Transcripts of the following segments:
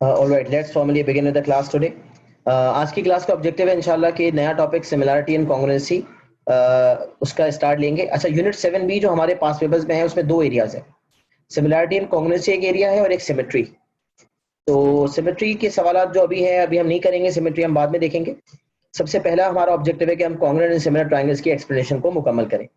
Alright, let's formally begin with the class today. आज की class का ऑब्जेक्टिव है इंशाल्लाह कि नया टॉपिक सिमिलैरिटी एंड कॉन्ग्रुएंसी, उसका स्टार्ट लेंगे। अच्छा, यूनिट 7 बी जो हमारे पास पेपर्स में है उसमें दो एरियाज है। सिमिलैरिटी एंड कॉन्ग्रुएंसी एक एरिया है और एक सिमेट्री। तो सिमेट्री के सवाल जो अभी हैं अभी हम नहीं करेंगे, सिमेट्री हम बाद में देखेंगे। सबसे पहला हमारा ऑब्जेक्टिव है कि हम कॉन्ग्रुएंट एंड सिमिलर ट्रायंगल्स की एक्सप्लेनेशन को मुकम्मल करें।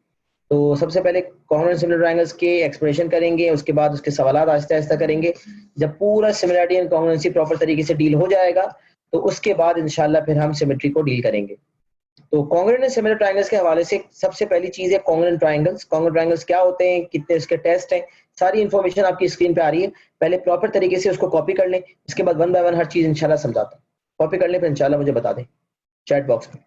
तो सबसे पहले कॉन्ग्रुएंट सिमिलर ट्रायंगल्स के एक्सप्लेनेशन करेंगे, उसके बाद उसके सवालात आहिस्ता आहिस्ता करेंगे। जब पूरा सिमिलैरिटी एंड कॉन्ग्रुएंसी प्रॉपर तरीके से डील हो जाएगा तो उसके बाद इंशाल्लाह फिर हम सिमेट्री को डील करेंगे। तो कॉन्ग्रुएंट एंड सिमिलर ट्रायंगल्स के हवाले से सबसे पहली चीज है कॉन्ग्रुएंट ट्रायंगल्स। कॉन्ग्रुएंट ट्रायंगल्स क्या होते हैं, कितने उसके टेस्ट हैं, सारी इंफॉर्मेशन आपकी स्क्रीन पे आ रही है। पहले प्रॉपर तरीके से उसको कॉपी कर लें, इसके बाद वन बाय वन हर चीज इंशाल्लाह समझाता हूँ। कॉपी कर लें फिर इंशाल्लाह मुझे बता दें चैट बॉक्स में।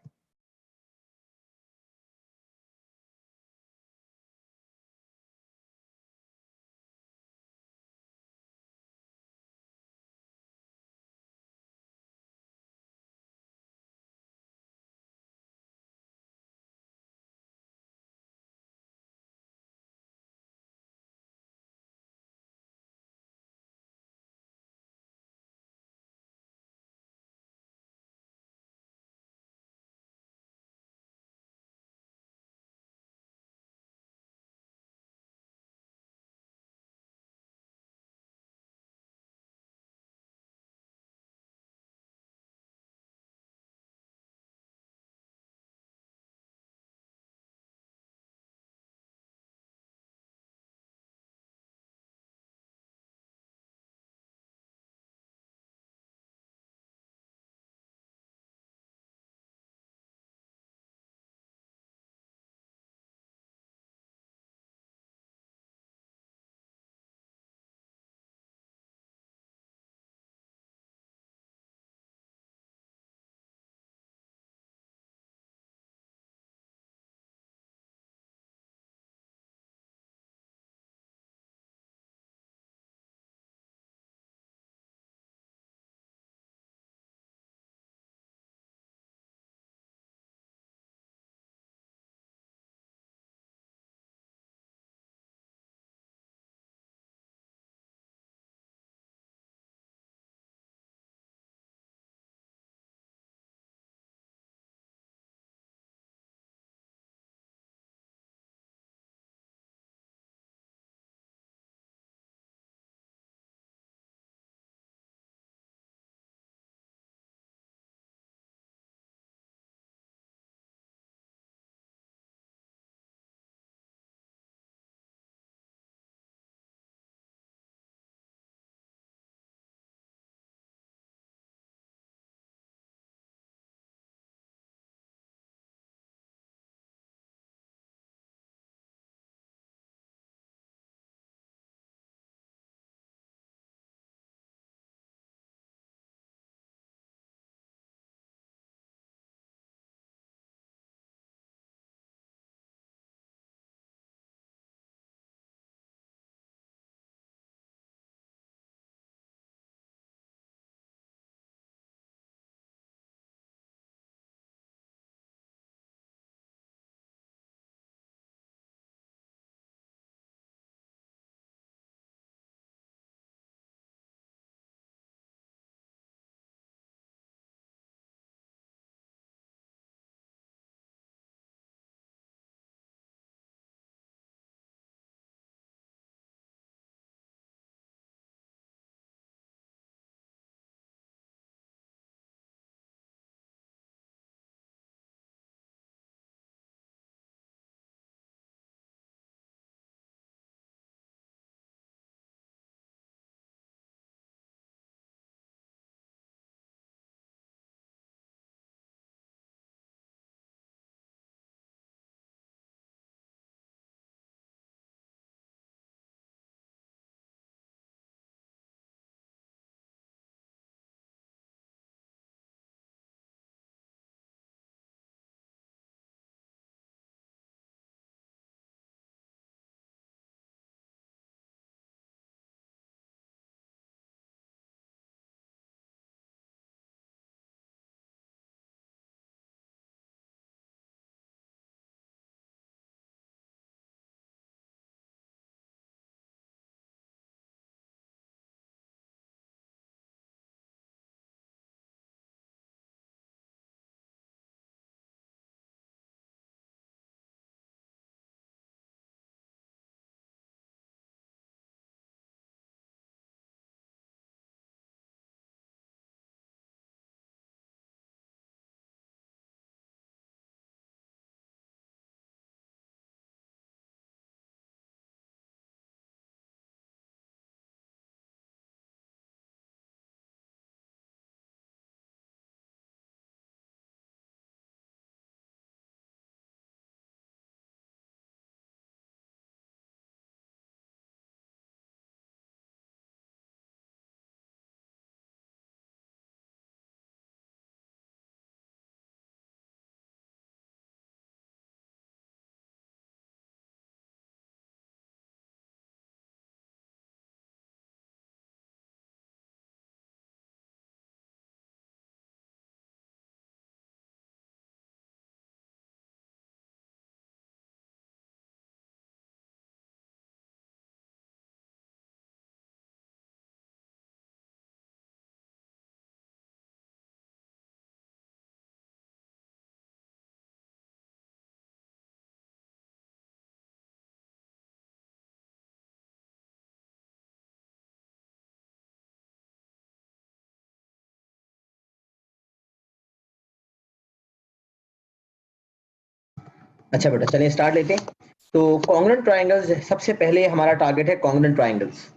अच्छा बेटा चलिए स्टार्ट लेते हैं। तो कॉन्ग्रुएंट ट्रायंगल्स सबसे पहले हमारा टारगेट है कॉन्ग्रुएंट ट्रायंगल्स।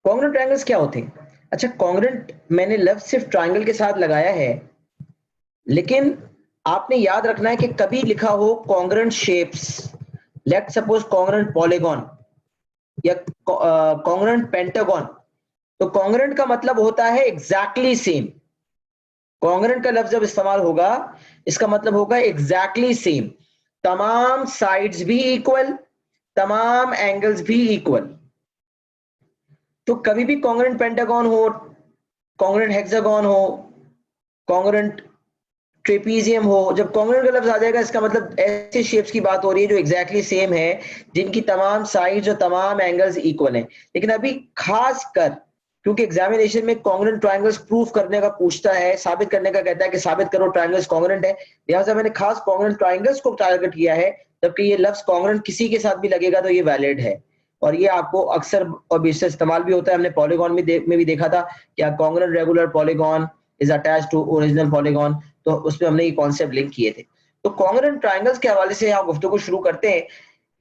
कॉन्ग्रुएंट ट्रायंगल्स क्या होते हैं? अच्छा कॉन्ग्रुएंट मैंने लफ्ज सिर्फ ट्रायंगल के साथ लगाया है, लेकिन आपने याद रखना है कि कभी लिखा हो congruent shapes, let suppose congruent polygon या कॉन्ग्रुएंट पेंटागन, तो कॉन्ग्रुएंट का मतलब होता है एग्जैक्टली सेम। कॉन्ग्रुएंट का लफ्ज जब इस्तेमाल होगा इसका मतलब होगा एग्जैक्टली सेम, तमाम साइड्स भी इक्वल, तमाम एंगल्स भी इक्वल। तो कभी भी कॉन्ग्रुएंट पेंटागन हो, कॉन्ग्रुएंट हेक्सागन हो, कॉन्ग्रुएंट ट्रेपीजियम हो, जब कॉन्ग्रुएंट का लफ्ज आ जाएगा इसका मतलब ऐसे शेप्स की बात हो रही है जो एग्जैक्टली सेम है, जिनकी तमाम साइड्स और तमाम एंगल्स इक्वल हैं। लेकिन अभी खास कर क्योंकि एग्जामिनेशन में कॉन्ग्रुएंट ट्रायंगल्स प्रूफ करने का पूछता है, साबित करने का कहता है कि साबित करो ट्रायंगल्स कॉन्ग्रुएंट है, लिहाजा मैंने खास कॉन्ग्रुएंट ट्रायंगल्स को टारगेट किया है। जबकि ये लफ्ज कॉन्ग्रुएंट किसी के साथ भी लगेगा तो ये वैलिड है, और ये आपको अक्सर और बेशतर इस्तेमाल भी होता है। हमने पॉलीगॉन में भी देखा था कि congruent regular polygon is attached to original polygon, तो उसमें हमने ये कॉन्सेप्ट लिंक किए थे। तो कॉन्ग्रुएंट ट्रायंगल्स के हवाले से यहाँ गुफ्तगू शुरू करते हैं।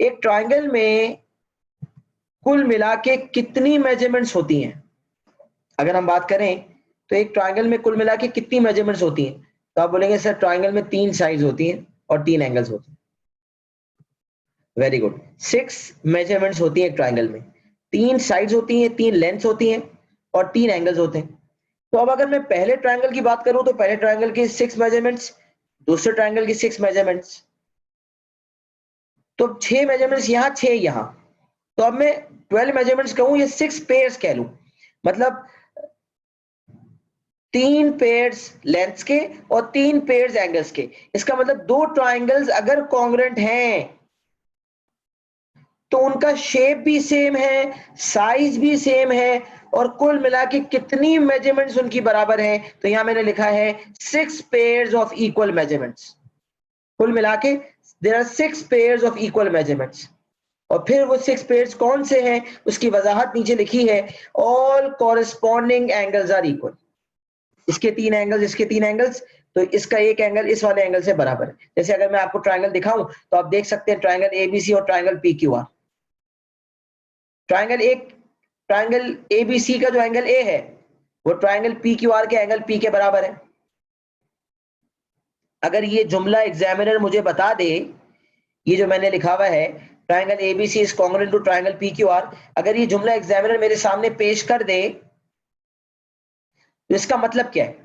एक ट्रायंगल में कुल मिला के कितनी मेजरमेंट्स होती हैं? अगर हम बात करें तो एक ट्रायंगल में कुल मिला के कितनी मेजरमेंट्स होती हैं? तो आप बोलेंगे सर ट्रायंगल में 3 साइड्स होती हैं और 3 एंगल्स होते हैं। वेरी गुड, 6 मेजरमेंट्स होती हैं एक ट्रायंगल में, 3 साइड्स होती हैं, 3 लेंथ्स होती हैं और 3 एंगल्स होते हैं। तो अब अगर मैं पहले ट्रायंगल की बात करूं तो पहले ट्रायंगल के 6 मेजरमेंट्स, दूसरे ट्रायंगल की 6 मेजरमेंट्स, तो 6 मेजरमेंट्स यहां, 6 यहां। तो अब मैं 12 मेजरमेंट्स कहूं या 6 पेयर्स कह लूं, मतलब 3 पेयर्स लेंथ्स के और 3 पेयर्स एंगल्स के। इसका मतलब 2 ट्रायंगल्स अगर कॉन्ग्रुएंट हैं तो उनका शेप भी सेम है, साइज भी सेम है, और कुल मिला के कितनी मेजरमेंट्स उनकी बराबर है? तो यहां मैंने लिखा है 6 पेयर्स ऑफ इक्वल मेजरमेंट्स। कुल मिला के there are 6 pairs of equal measurements. और फिर वो 6 पेयर्स कौन से हैं उसकी वजाहत नीचे लिखी है, all corresponding angles are equal. इसके 3 एंगल्स, इसके 3 एंगल्स, तो इसका एक एंगल इस वाले एंगल से बराबर है। जैसे अगर मैं आपको ट्रायंगल दिखाऊं तो आप देख सकते हैं ट्रायंगल एबीसी और ट्रायंगल पीक्यूआर। ट्रायंगल एबीसी का जो एंगल ए है वो ट्रायंगल पीक्यूआर के एंगल पी के बराबर है। अगर ये जुमला एग्जामिनर मुझे बता दे, ये जो मैंने लिखा हुआ है triangle ABC is congruent to triangle PQR, अगर ये जुमला एग्जामिनर मेरे सामने पेश कर दे तो इसका मतलब क्या है?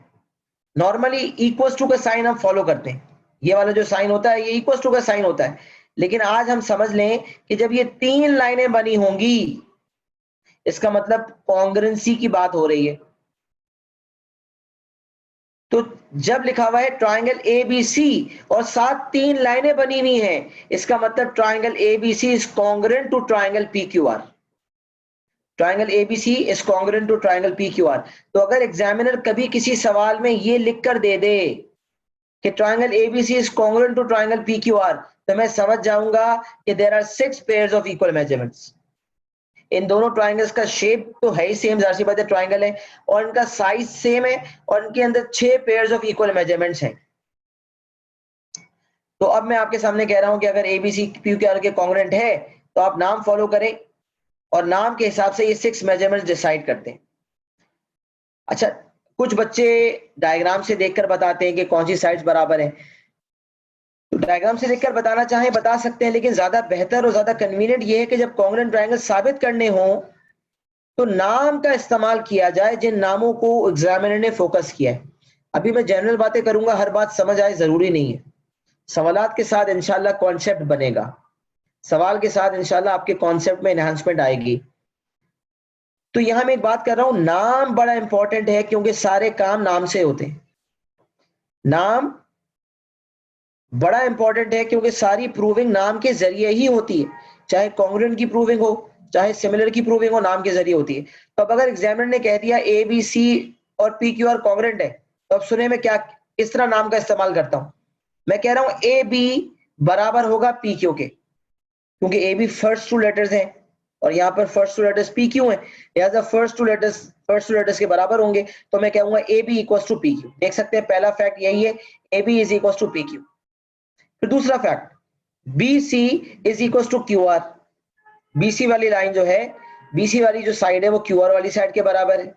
नॉर्मली इक्वल्स टू का साइन हम फॉलो करते हैं, ये वाला जो साइन होता है ये इक्वल्स टू का साइन होता है। लेकिन आज हम समझ लें कि जब ये 3 लाइनें बनी होंगी इसका मतलब कॉन्ग्रुएंसी की बात हो रही है। तो जब लिखा हुआ है ट्रायंगल एबीसी और साथ 3 लाइनें बनी हुई हैं, इसका मतलब triangle ABC is congruent to triangle PQR. Triangle ABC is congruent to triangle PQR. तो अगर एग्जामिनर कभी किसी सवाल में ये लिख कर दे दे कि triangle ABC is congruent to triangle PQR, तो मैं समझ जाऊंगा कि there are 6 pairs of equal measurements. इन दोनों ट्रायंगल्स का शेप तो है ही सेम, जाहिर सी बात है ट्रायंगल है, और इनका साइज सेम है, और इनके अंदर 6 पेयर्स ऑफ इक्वल मेजरमेंट्स हैं। तो अब मैं आपके सामने कह रहा हूं कि अगर एबीसी पीक्यूआर के कॉन्ग्रुएंट है तो आप नाम फॉलो करें और नाम के हिसाब से ये 6 मेजरमेंट्स डिसाइड करते हैं। अच्छा, कुछ बच्चे डायग्राम से देखकर बताते हैं कि कौन सी साइड्स बराबर है, तो डायग्राम से देखकर बताना चाहें बता सकते हैं, लेकिन ज्यादा बेहतर और ज्यादा कन्वीनियंट ये है कि जब कॉन्ग्रुएंट ट्रायंगल साबित करने हो तो नाम का इस्तेमाल किया जाए जिन नामों को एग्जामिनर ने फोकस किया है। अभी मैं जनरल बातें करूंगा, हर बात समझ आए जरूरी नहीं है। सवालात के साथ इंशाल्लाह कॉन्सेप्ट बनेगा, सवाल के साथ इंशाल्लाह आपके कॉन्सेप्ट में एनहांसमेंट आएगी। तो यहां मैं एक बात कर रहा हूं, नाम बड़ा इंपॉर्टेंट है क्योंकि सारे काम नाम से होते हैं। नाम बड़ा इंपॉर्टेंट है क्योंकि सारी प्रूविंग नाम के जरिए ही होती है, चाहे कॉन्ग्रुएंट की प्रूविंग हो चाहे सिमिलर की प्रूविंग हो, नाम के जरिए होती है। तो अब अगर एग्जामिनर ने कह दिया ए बी सी और पी क्यू आर कॉन्ग्रुएंट है, तो अब सुने मैं क्या किस तरह नाम का इस्तेमाल करता हूं। मैं कह रहा हूं ए बी बराबर होगा पी क्यू के, क्योंकि A B first two letters हैं और यहाँ पर first two letters P Q है, लिहाजा फर्स्ट टू लेटर्स के बराबर होंगे। तो मैं कहूंगा A B equal to P Q. देख सकते हैं पहला फैक्ट यही है, A B is equal to P Q. फिर दूसरा fact, BC is equal to QR। BC वाली लाइन जो है, BC वाली जो साइड है वो QR वाली साइड के बराबर है।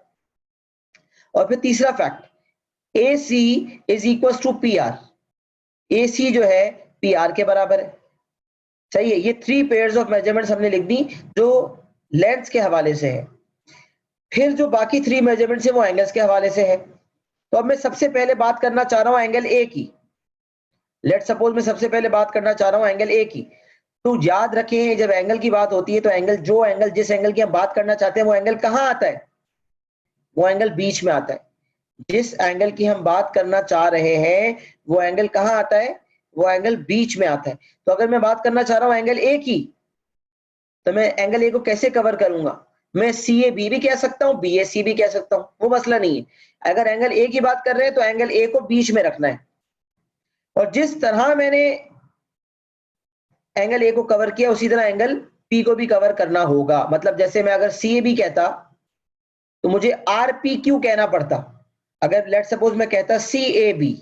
और फिर तीसरा fact, AC is equal to PR। AC जो है PR के बराबर है। सही है। ये 3 पेयर्स ऑफ मेजरमेंट्स हमने लिख दी जो लेंथ्स के हवाले से है। फिर जो बाकी 3 मेजरमेंट्स है वो एंगल्स के हवाले से है। तो अब मैं सबसे पहले बात करना चाह रहा हूं एंगल ए की। लेट सपोज मैं सबसे पहले बात करना चाह रहा हूं एंगल ए की। तो याद रखें जब एंगल की बात होती है तो एंगल जिस एंगल की हम बात करना चाहते हैं वो एंगल कहां आता है? वो एंगल बीच में आता है। जिस एंगल की हम बात करना चाह रहे हैं वो एंगल कहां आता है? वो एंगल बीच में आता है। तो अगर मैं बात करना चाह रहा हूं एंगल ए की, तो मैं एंगल ए को कैसे कवर करूंगा? मैं CAB भी कह सकता हूं, BAC भी कह सकता हूं, वो मसला नहीं है। अगर एंगल ए की बात कर रहे हैं तो एंगल ए को बीच में रखना है। और जिस तरह मैंने एंगल ए को कवर किया उसी तरह एंगल पी को भी कवर करना होगा। मतलब जैसे मैं अगर CAB कहता तो मुझे RPQ कहना पड़ता। अगर लेट सपोज मैं कहता CAB,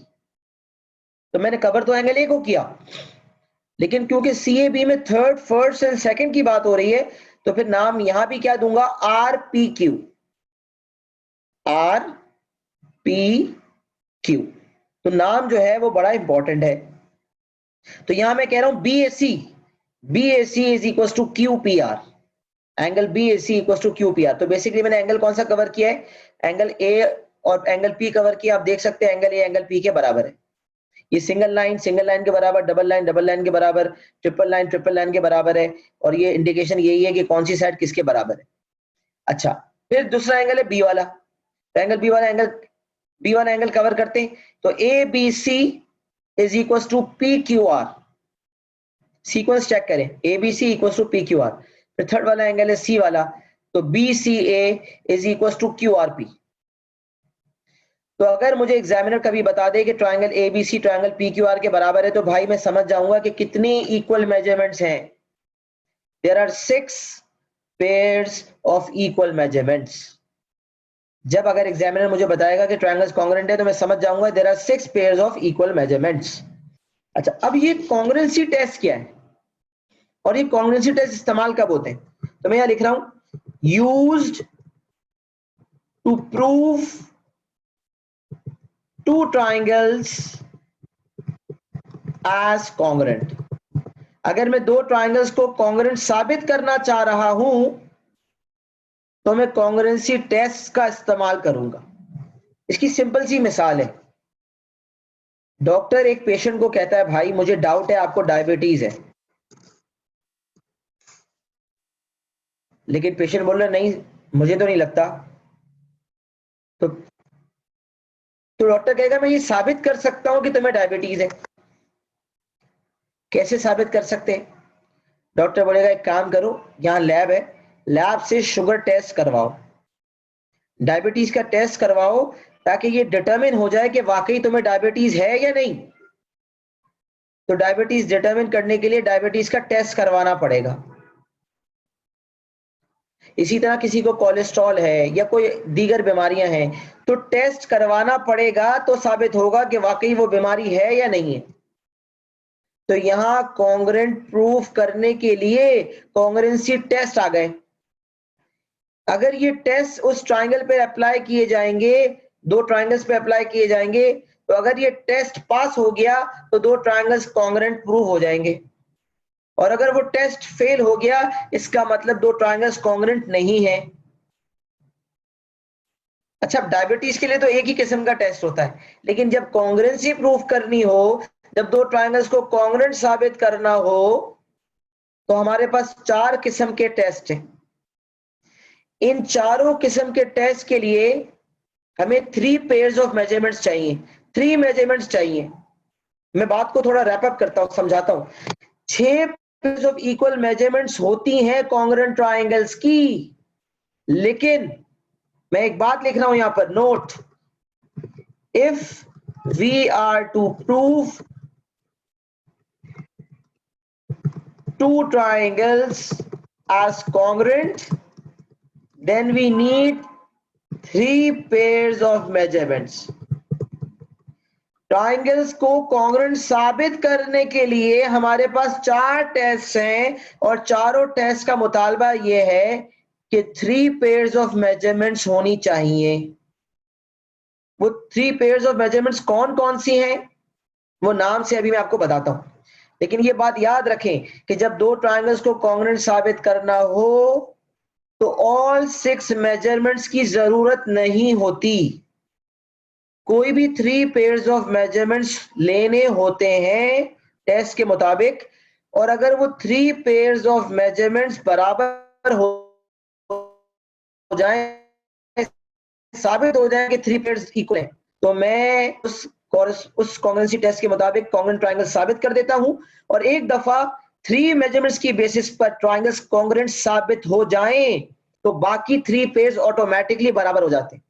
तो मैंने कवर तो एंगल ए को किया, लेकिन क्योंकि CAB में थर्ड, फर्स्ट एंड सेकंड की बात हो रही है तो फिर नाम यहां भी क्या दूंगा? RPQ। RPQ तो नाम जो है वो बड़ा इंपॉर्टेंट है। तो यहां मैं कह रहा हूं BAC is equal to QPR। Angle BAC equal to QPR। तो बेसिकली मैंने एंगल कौन सा कवर किया है? एंगल A और एंगल P कवर किया। आप देख सकते हैं एंगल A एंगल P के बराबर है। ये सिंगल लाइन के बराबर, डबल लाइन के बराबर, ट्रिपल लाइन के बराबर है। और ये इंडिकेशन यही है कि कौन सी साइड किसके बराबर है। अच्छा, फिर दूसरा एंगल है B वाला। तो एंगल B वाला एंगल कवर करते हैं। तो ABC is equal to PQR। Sequence check करें, ABC इक्वल टू PQR। फिर थर्ड वाला एंगल है C वाला, तो BCA is equal to QRP। तो अगर मुझे एग्जामिनर कभी बता दे कि ट्रायंगल ABC ट्रायंगल PQR के बराबर है, तो भाई मैं समझ जाऊंगा कि कितनी इक्वल मेजरमेंट्स हैं। There are 6 pairs of equal measurements. जब अगर एग्जामिनर मुझे बताएगा कि ट्रायंगल्स कॉन्ग्रुएंट है तो मैं समझ जाऊंगा there are 6 pairs of equal measurements. अच्छा, अब ये कॉन्ग्रुएंसी टेस्ट क्या है और ये कॉन्ग्रुएंसी टेस्ट इस्तेमाल कब होते हैं? तो मैं यहां लिख रहा हूं, used to prove two triangles as congruent. अगर मैं दो ट्रायंगल्स को कॉन्ग्रुएंट साबित करना चाह रहा हूं तो मैं कॉन्ग्रुएंसी टेस्ट का इस्तेमाल करूंगा। इसकी सिंपल सी मिसाल है, डॉक्टर एक पेशेंट को कहता है भाई मुझे डाउट है आपको डायबिटीज है, लेकिन पेशेंट बोल रहा है नहीं मुझे तो नहीं लगता। तो डॉक्टर कहेगा मैं ये साबित कर सकता हूं कि तुम्हें डायबिटीज है। कैसे साबित कर सकते हैं? डॉक्टर बोलेगा एक काम करो, यहां लैब है, लैब से शुगर टेस्ट करवाओ, डायबिटीज का टेस्ट करवाओ, ताकि ये डिटरमिन हो जाए कि वाकई तुम्हें डायबिटीज है या नहीं। तो डायबिटीज डिटरमिन करने के लिए डायबिटीज का टेस्ट करवाना पड़ेगा। इसी तरह किसी को कोलेस्ट्रॉल है या कोई दीगर बीमारियां हैं, तो टेस्ट करवाना पड़ेगा तो साबित होगा कि वाकई वो बीमारी है या नहीं है। तो यहां कॉन्ग्रुएंट प्रूफ करने के लिए कॉन्ग्रुएंसी टेस्ट आ गए। अगर ये टेस्ट उस ट्रायंगल पे अप्लाई किए जाएंगे, दो ट्रायंगल्स पे अप्लाई किए जाएंगे, तो अगर ये टेस्ट पास हो गया तो दो ट्रायंगल्स कॉन्ग्रुएंट प्रूव हो जाएंगे। और अगर वो टेस्ट फेल हो गया, इसका मतलब दो ट्रायंगल्स कॉन्ग्रुएंट नहीं है। अच्छा, डायबिटीज के लिए तो एक ही किस्म का टेस्ट होता है, लेकिन जब कॉन्ग्रुएंसी प्रूफ करनी हो, जब दो ट्रायंगल्स को कॉन्ग्रुएंट साबित करना हो, तो हमारे पास 4 किस्म के टेस्ट हैं। इन चारों किस्म के टेस्ट के लिए हमें 3 पेयर्स ऑफ मेजरमेंट्स चाहिए, 3 मेजरमेंट्स चाहिए। मैं बात को थोड़ा रैप अप करता हूं, समझाता हूं। 6 पेयर्स ऑफ इक्वल मेजरमेंट्स होती हैं कॉन्ग्रुएंट ट्रायंगल्स की, लेकिन मैं एक बात लिख रहा हूं यहां पर, note, if we are to prove two triangles as congruent, then we need 3 pairs of measurements. Triangles को कॉन्ग्रुएंट साबित करने के लिए हमारे पास 4 टेस्ट हैं और चारों टेस्ट का मुतालबा यह है कि 3 पेयर्स ऑफ मेजरमेंट्स होनी चाहिए। वो 3 पेयर्स ऑफ मेजरमेंट्स कौन कौन सी हैं वो नाम से अभी मैं आपको बताता हूं, लेकिन ये बात याद रखें कि जब दो ट्राइंगल्स को कॉन्ग्रुएंट साबित करना हो तो ऑल 6 मेजरमेंट्स की जरूरत नहीं होती। कोई भी 3 पेयर्स ऑफ मेजरमेंट्स लेने होते हैं टेस्ट के मुताबिक, और अगर वो 3 पेयर्स ऑफ मेजरमेंट्स बराबर हो जाए, साबित हो जाए कि 3 पेयर्स इक्वल हैं, तो मैं उस कॉन्ग्रुएंसी टेस्ट के मुताबिक कॉन्ग्रुएंट ट्राइंगल साबित कर देता हूं। और एक दफा 3 मेजरमेंट्स की बेसिस पर ट्राइंगल्स कॉन्ग्रुएंट साबित हो जाएं तो बाकी 3 पेयर्स ऑटोमेटिकली बराबर हो जाते हैं।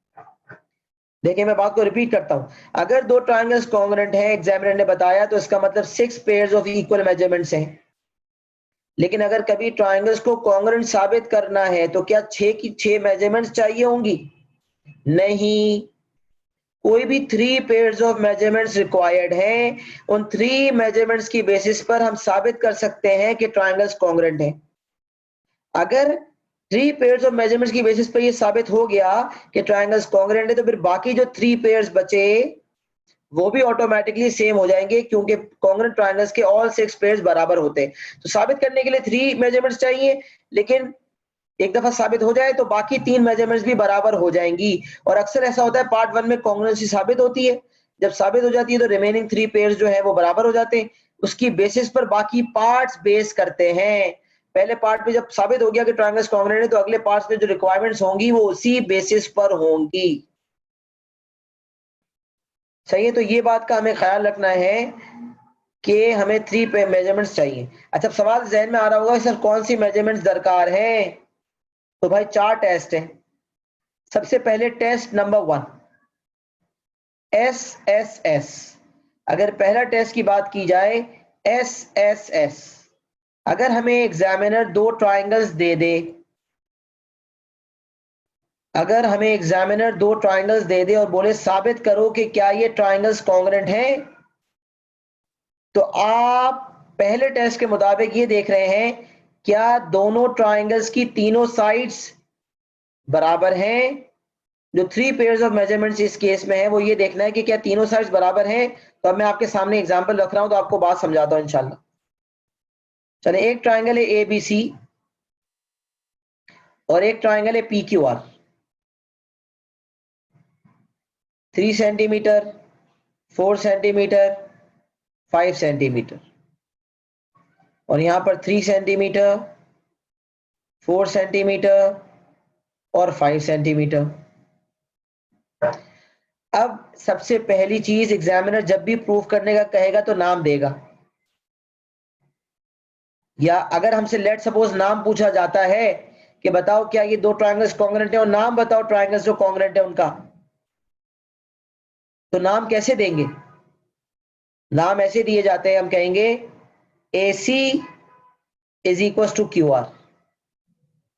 देखिए मैं बात को रिपीट करता हूं, अगर दो ट्राइंगल्स कॉन्ग्रुएंट हैं एग्जामिनर ने बताया तो इसका मतलब 6 पेयर्स ऑफ इक्वल मेजरमेंट्स हैं। लेकिन अगर कभी ट्राइंगल्स को कॉन्ग्रुएंट साबित करना है तो क्या 6 की 6 मेजरमेंट्स चाहिए होंगी? नहीं, कोई भी 3 पेयर्स ऑफ मेजरमेंट्स रिक्वायर्ड हैं। उन 3 मेजरमेंट्स की बेसिस पर हम साबित कर सकते हैं कि ट्राइंगल्स कॉन्ग्रुएंट हैं। अगर 3 पेयर्स ऑफ मेजरमेंट्स की बेसिस पर ये साबित हो गया कि ट्राइंगल्स कॉन्ग्रुएंट है तो फिर बाकी जो 3 पेयर्स बचे वो भी ऑटोमेटिकली सेम हो जाएंगे, क्योंकि कॉन्ग्रुएंट ट्राइंगल्स के ऑल 6 पेयर्स बराबर होते हैं। तो साबित करने के लिए 3 मेजरमेंट्स चाहिए, लेकिन एक दफा साबित हो जाए तो बाकी 3 मेजरमेंट्स भी बराबर हो जाएंगी। और अक्सर ऐसा होता है पार्ट 1 में कॉन्ग्रुएंसी साबित होती है, जब साबित हो जाती है तो रिमेनिंग 3 पेयर्स जो है वो बराबर हो जाते हैं। उसकी बेसिस पर बाकी पार्ट्स बेस करते हैं। पहले पार्ट पे जब साबित हो गया कि ट्रायंगल्स कॉन्ग्रुएंट है तो अगले पार्ट्स में जो रिक्वायरमेंट्स होंगी वो उसी बेसिस पर होंगी। सही है, तो ये बात का हमें ख्याल रखना है कि हमें 3 पे मेजरमेंट्स चाहिए। अच्छा, सवाल जहन में आ रहा होगा सर कौन सी मेजरमेंट्स दरकार है? तो भाई 4 टेस्ट हैं। सबसे पहले टेस्ट नंबर 1 SSS। अगर पहला टेस्ट की बात की जाए SSS, अगर हमें एग्जामिनर 2 ट्राइंगल्स दे दे, अगर हमें एग्जामिनर 2 ट्राइंगल्स दे दे और बोले साबित करो कि क्या ये ट्राइंगल्स कॉन्ग्रुएंट हैं, तो आप पहले टेस्ट के मुताबिक ये देख रहे हैं क्या दोनों ट्राइंगल्स की तीनों साइड्स बराबर हैं। जो 3 पेयर्स ऑफ मेजरमेंट्स इस केस में है वो ये देखना है कि क्या तीनों साइड्स बराबर हैं। तो अब मैं आपके सामने एग्जांपल रख रहा हूं तो आपको बात समझाता हूं इंशाल्लाह। चले, एक ट्राइंगल है ABC और एक ट्राइंगल है PQR। 3 सेंटीमीटर, 4 सेंटीमीटर, 5 सेंटीमीटर, और यहां पर 3 सेंटीमीटर, 4 सेंटीमीटर और 5 सेंटीमीटर। अब सबसे पहली चीज, एग्जामिनर जब भी प्रूफ करने का कहेगा तो नाम देगा, या अगर हमसे लेट सपोज नाम पूछा जाता है कि बताओ क्या ये 2 ट्रायंगल्स कॉन्ग्रुएंट है और नाम बताओ ट्रायंगल्स जो कॉन्ग्रुएंट है उनका, तो नाम कैसे देंगे? नाम ऐसे दिए जाते हैं, हम कहेंगे AC is equal to QR।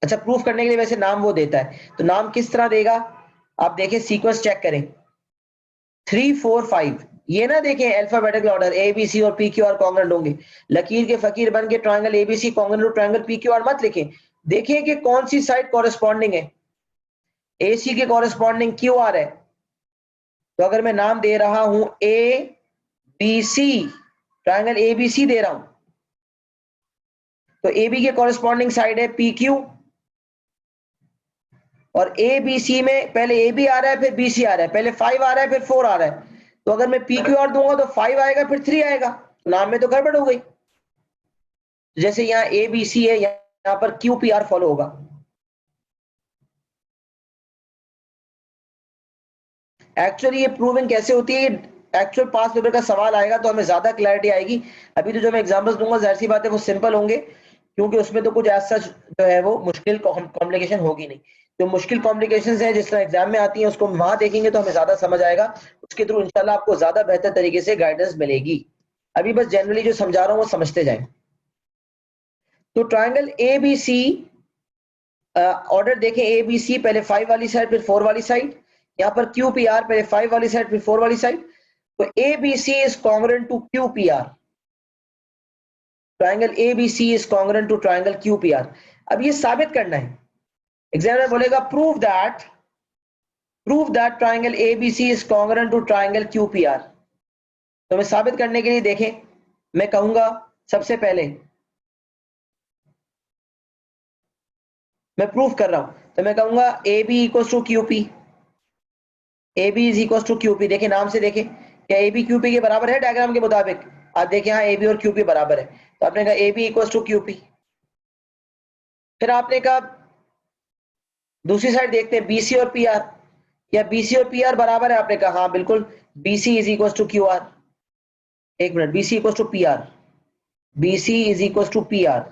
अच्छा, प्रूफ करने के लिए वैसे नाम वो देता है, तो नाम किस तरह देगा आप देखें, सीक्वेंस चेक करें 3 4 5, ये ना देखें अल्फाबेटिकल ऑर्डर ABC और PQR कॉन्ग्रुएंट होंगे। लकीर के फकीर बन के triangle ABC congruent to triangle PQR मत लिखें, देखिए कि कौन सी साइड कॉरेस्पॉन्डिंग है। AC के कॉरेस्पॉन्डिंग QR है, तो अगर मैं नाम दे रहा हूं ABC, ट्रायंगल ABC दे रहा हूं, तो AB के कॉरेस्पॉन्डिंग साइड है PQ, और ABC में पहले AB आ रहा है फिर BC आ रहा है, पहले 5 आ रहा है फिर 4 आ रहा है। तो अगर मैं PQR दूंगा तो 5 आएगा फिर 3 आएगा, तो नाम में तो गड़बड़ हो गई। जैसे यहाँ ABC है, यहाँ पर QPR फॉलो होगा। एक्चुअली ये प्रूविंग कैसे होती है, एक्चुअल पास पेपर का सवाल आएगा तो हमें ज्यादा क्लैरिटी आएगी। अभी तो जो मैं एग्जांपल्स दूंगा जाहिर सी बात है वो सिंपल होंगे, क्योंकि उसमें तो कुछ ऐसा जो है वो मुश्किल कॉम्प्लिकेशन होगी नहीं। जो मुश्किल कॉम्प्लिकेशंस हैं जिस तरह एग्जाम में आती हैं उसको वहां देखेंगे तो हमें ज्यादा समझ आएगा, उसके थ्रू इंशाल्लाह आपको ज्यादा बेहतर तरीके से गाइडेंस मिलेगी। अभी बस जनरली जो समझा रहा हूँ वो समझते जाएं। तो ट्राइंगल ABC, ऑर्डर देखें ABC पहले 5 वाली साइड फिर 4 वाली साइड, यहाँ पर QPR पहले 5 वाली साइड फिर 4 वाली साइड। तो ABC is congruent to QPR, triangle ABC is congruent to triangle QPR। अब ये साबित करना है, एग्जामिनर बोलेगा prove that triangle ABC is congruent to triangle QPR। तो मैं साबित करने के लिए देखें, मैं कहूंगा सबसे पहले मैं प्रूफ कर रहा हूं, तो मैं कहूंगा AB equal to QP, AB is equal to QP। देखिए नाम से देखें, क्या AB QP के बराबर है? डायग्राम के मुताबिक आप देखें, हाँ AB और QP बराबर है, तो आपने कहा AB इक्वल टू QP। फिर आपने कहा दूसरी साइड देखते हैं BC और PR, या BC और PR बराबर है? आपने कहा हाँ बिल्कुल, BC is equal to QR। एक minute, BC equal to PR, BC is equal to PR,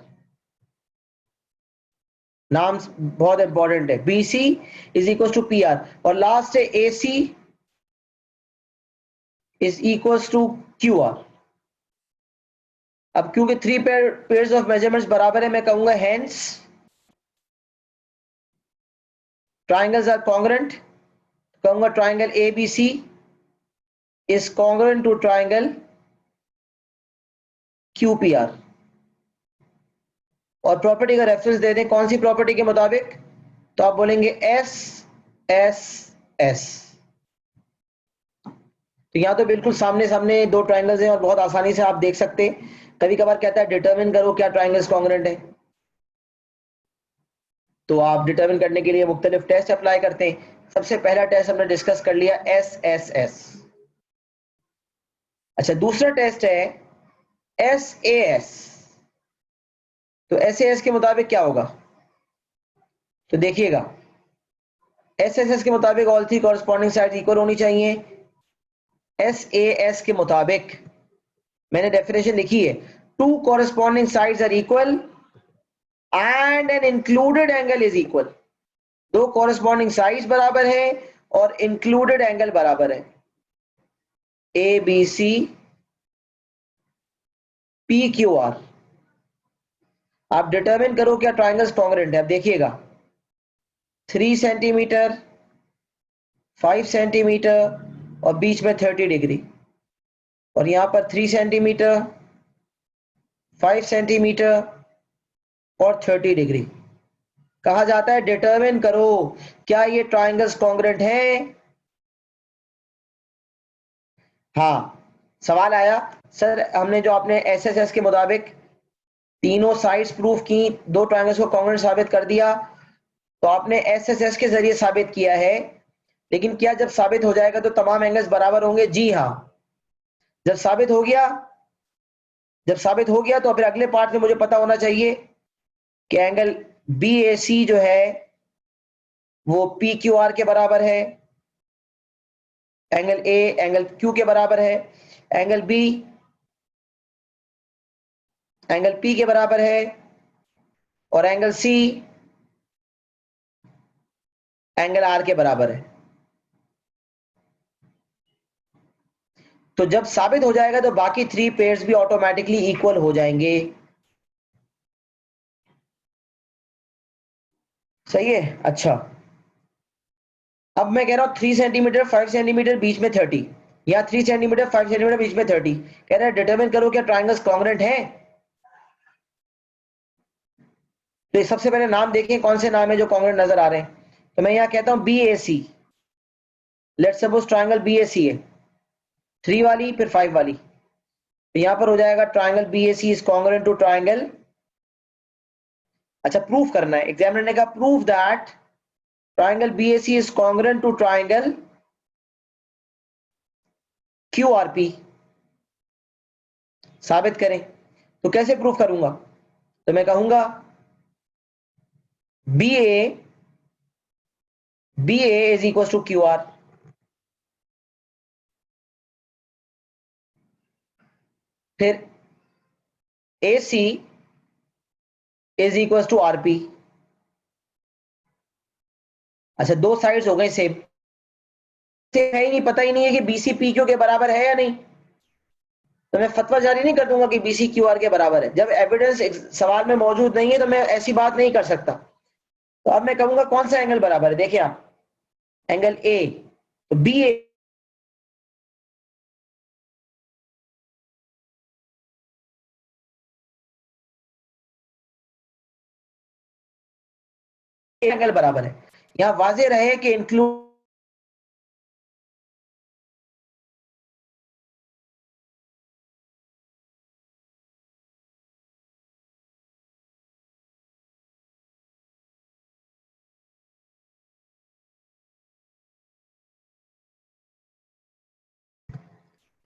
नाम बहुत इंपॉर्टेंट है, BC is equal to PR। और लास्ट है AC is equal to QR। अब क्योंकि 3 पेयर्स ऑफ मेजरमेंट्स बराबर है, मैं कहूंगा हेंस ट्राइंगल्स आर कॉन्ग्रुएंट, कहूंगा triangle ABC is congruent to triangle QPR। और प्रॉपर्टी का रेफरेंस दे दें, कौन सी प्रॉपर्टी के मुताबिक? तो आप बोलेंगे SSS। तो यहाँ तो बिल्कुल सामने सामने दो ट्राइंगल्स हैं और बहुत आसानी से आप देख सकते हैं। कभी कभार कहता है डिटरमिन करो क्या ट्राइंगल्स कॉन्ग्रुएंट है, तो आप डिटरमिन करने के लिए मुख्तलिफ टेस्ट अप्लाई करते हैं। सबसे पहला टेस्ट हमने डिस्कस कर लिया SSS। अच्छा, दूसरा टेस्ट है SAS। तो SAS के मुताबिक क्या होगा? तो देखिएगा, SSS के मुताबिक all three corresponding side equal होनी चाहिए। SAS के मुताबिक मैंने डेफिनेशन लिखी है, two corresponding sides are equal and an included angle is equal. दो कॉरेस्पॉन्डिंग साइड्स बराबर है और इंक्लूडेड एंगल बराबर है। ABC PQR। आप डिटरमिन करो क्या ट्राइंगल्स कॉन्ग्रुएंट है। अब देखिएगा 3 सेंटीमीटर, 5 सेंटीमीटर और बीच में 30 डिग्री, और यहां पर 3 सेंटीमीटर, 5 सेंटीमीटर और 30 डिग्री। कहा जाता है डिटरमिन करो क्या ये ट्राइंगल्स कॉन्ग्रुएंट हैं। हाँ, सवाल आया सर हमने जो आपने SSS के मुताबिक तीनों साइड्स प्रूफ की, दो ट्राइंगल्स को कॉन्ग्रुएंट साबित कर दिया, तो आपने SSS के जरिए साबित किया है, लेकिन क्या जब साबित हो जाएगा तो तमाम एंगल्स बराबर होंगे? जी हाँ। जब साबित हो गया तो फिर अगले पार्ट में मुझे पता होना चाहिए कि एंगल BAC जो है वो PQR के बराबर है, एंगल A एंगल Q के बराबर है, एंगल B एंगल P के बराबर है, और एंगल C एंगल R के बराबर है। तो जब साबित हो जाएगा तो बाकी 3 पेयर्स भी ऑटोमेटिकली इक्वल हो जाएंगे। सही है। अच्छा, अब मैं कह रहा हूं 3 सेंटीमीटर 5 सेंटीमीटर बीच में 30, या 3 सेंटीमीटर 5 सेंटीमीटर बीच में 30, कह रहा है डिटरमिन करो क्या ट्राइंगल्स कॉन्ग्रुएंट हैं। तो सबसे पहले नाम देखें कौन से नाम है जो कॉन्ग्रुएंट नजर आ रहे हैं। तो मैं यहां कहता हूं BAC। Let's suppose triangle BAC है, 3 वाली फिर 5 वाली, तो यहां पर हो जाएगा triangle BAC is congruent to triangle. अच्छा, प्रूफ करना है, एग्जामिनर ने कहा prove that triangle BAC is congruent to triangle QRP। साबित करें, तो कैसे प्रूफ करूंगा? तो मैं कहूंगा BA is equal to QR। फिर AC is equal to RP। अच्छा, दो साइड्स हो गए सेम, है ही नहीं, पता ही नहीं है कि BC PQ के बराबर है या नहीं, तो मैं फतवा जारी नहीं कर दूंगा कि BC QR के बराबर है। जब एविडेंस सवाल में मौजूद नहीं है तो मैं ऐसी बात नहीं कर सकता। तो अब मैं कहूंगा कौन सा एंगल बराबर है। देखिए आप, एंगल A, तो BA एंगल बराबर है। यहाँ वाजे रहे कि इंक्लूड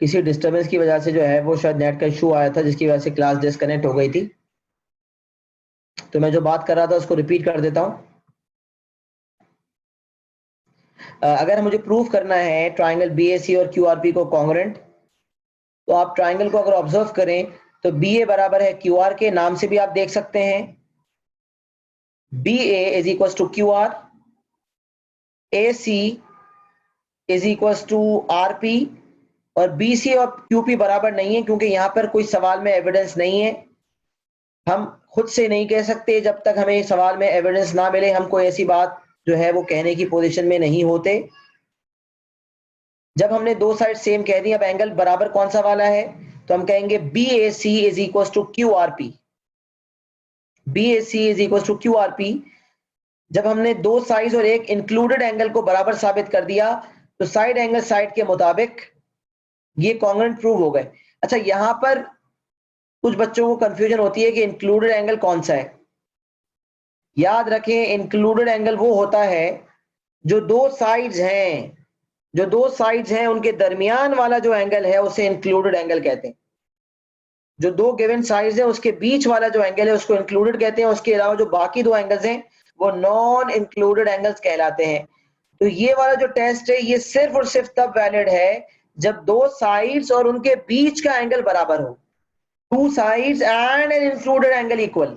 किसी डिस्टरबेंस की वजह से जो है वो शायद नेट का इशू आया था, जिसकी वजह से क्लास डिस्कनेक्ट हो गई थी। तो मैं जो बात कर रहा था उसको रिपीट कर देता हूं। अगर मुझे प्रूफ करना है ट्राइंगल बीएसी और क्यूआरपी को कॉन्ग्रुएंट, तो आप ट्राइंगल को अगर ऑब्जर्व करें तो बी ए बराबर है क्यू आर के, नाम से भी आप देख सकते हैं B A is equal to Q R, A C is equal to R P, और बी सी और क्यू पी बराबर नहीं है क्योंकि यहां पर कोई सवाल में एविडेंस नहीं है। हम खुद से नहीं कह सकते, जब तक हमें सवाल में एविडेंस ना मिले हम कोई ऐसी बात जो है वो कहने की पोजीशन में नहीं होते। जब हमने दो साइड सेम कह दी, अब एंगल बराबर कौन सा वाला है, तो हम कहेंगे B A C is equal to Q R P. B A C is equal to Q R P. जब हमने दो साइड और एक इंक्लूडेड एंगल को बराबर साबित कर दिया, तो साइड एंगल साइड के मुताबिक ये कॉन्ग्रुएंट प्रूव हो गए। अच्छा, यहां पर कुछ बच्चों को कंफ्यूजन होती है कि इंक्लूडेड एंगल कौन सा है। याद रखें, इंक्लूडेड एंगल वो होता है जो दो साइड्स हैं, जो दो साइड्स हैं उनके दरमियान वाला जो एंगल है उसे इंक्लूडेड एंगल कहते हैं। जो दो गिवन साइड्स हैं उसके बीच वाला जो एंगल है उसको इंक्लूडेड कहते हैं। उसके अलावा जो बाकी दो एंगल्स हैं वो नॉन इंक्लूडेड एंगल्स कहलाते हैं। तो ये वाला जो टेस्ट है ये सिर्फ और सिर्फ तब वैलिड है जब दो साइड्स और उनके बीच का एंगल बराबर हो, two sides and an included angle equal.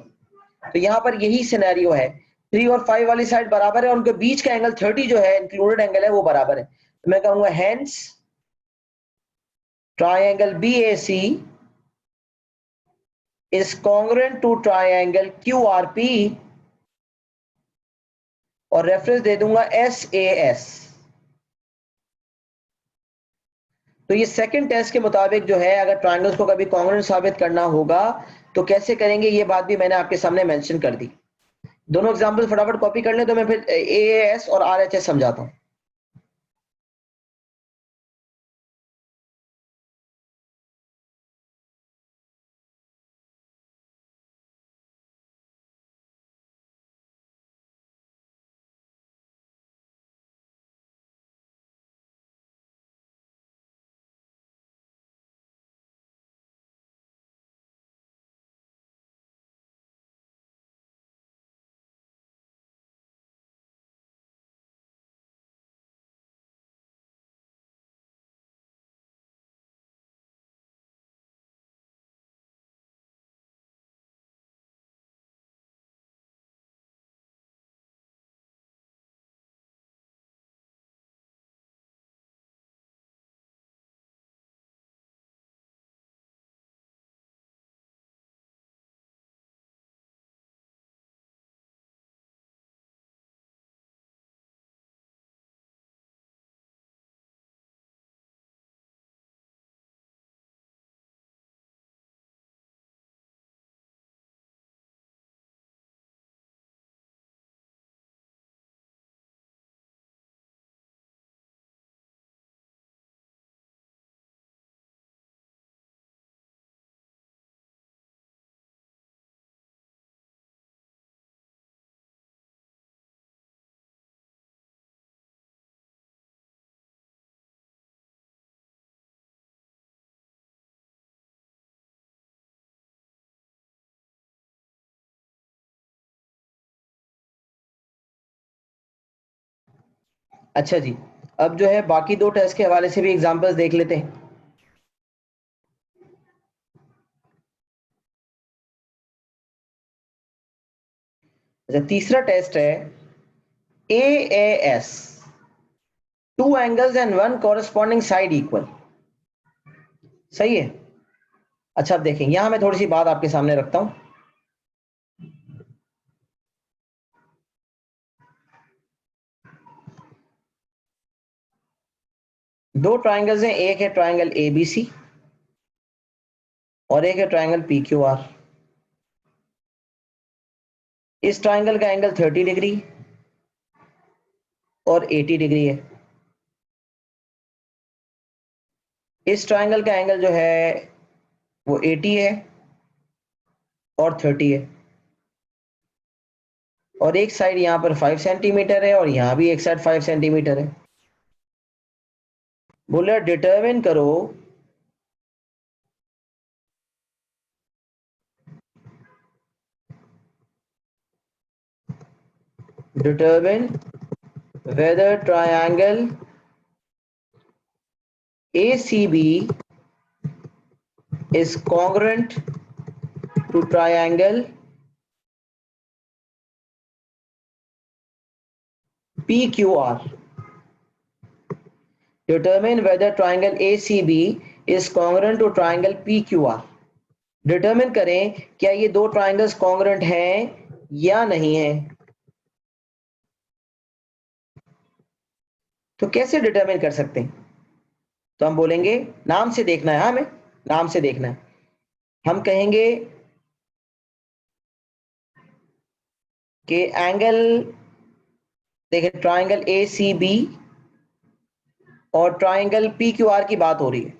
तो यहां पर यही सिनेरियो है, 3 और 5 वाली साइड बराबर है, उनके बीच का एंगल 30 जो है इंक्लूडेड एंगल है वो बराबर है। तो मैं कहूंगा hence triangle BAC is congruent to triangle QRP, और रेफरेंस दे दूंगा SAS। तो ये सेकंड टेस्ट के मुताबिक जो है, अगर ट्रायंगल्स को कभी कॉन्ग्रुएंट साबित करना होगा तो कैसे करेंगे, ये बात भी मैंने आपके सामने मेंशन कर दी। दोनों एग्जांपल फटाफट कॉपी कर लें तो मैं फिर AAS और RHS समझाता हूं। अच्छा जी, अब जो है बाकी दो टेस्ट के हवाले से भी एग्जांपल्स देख लेते हैं। अच्छा, तीसरा टेस्ट है AAS, two angles and one corresponding side equal. सही है। अच्छा, अब देखें, यहां मैं थोड़ी सी बात आपके सामने रखता हूं। दो ट्राइंगल्स हैं, एक है ट्राइंगल ABC और एक है ट्राइंगल PQR। इस ट्राइंगल का एंगल 30 डिग्री और 80 डिग्री है। इस ट्राइंगल का एंगल जो है वो 80 है और 30 है, और एक साइड यहां पर 5 सेंटीमीटर है और यहां भी एक साइड 5 सेंटीमीटर है। बोले डिटरमिन करो whether triangle ACB is congruent to triangle PQR. Determine whether triangle ACB is congruent to triangle PQR. Determine करें क्या ये दो ट्राइंगल्स कॉन्ग्रुएंट हैं या नहीं है। तो कैसे डिटरमिन कर सकते हैं? तो हम बोलेंगे, नाम से देखना है, हमें नाम से देखना है। हम कहेंगे कि एंगल, देखिए ट्राइंगल ACB और ट्राइंगल PQR की बात हो रही है।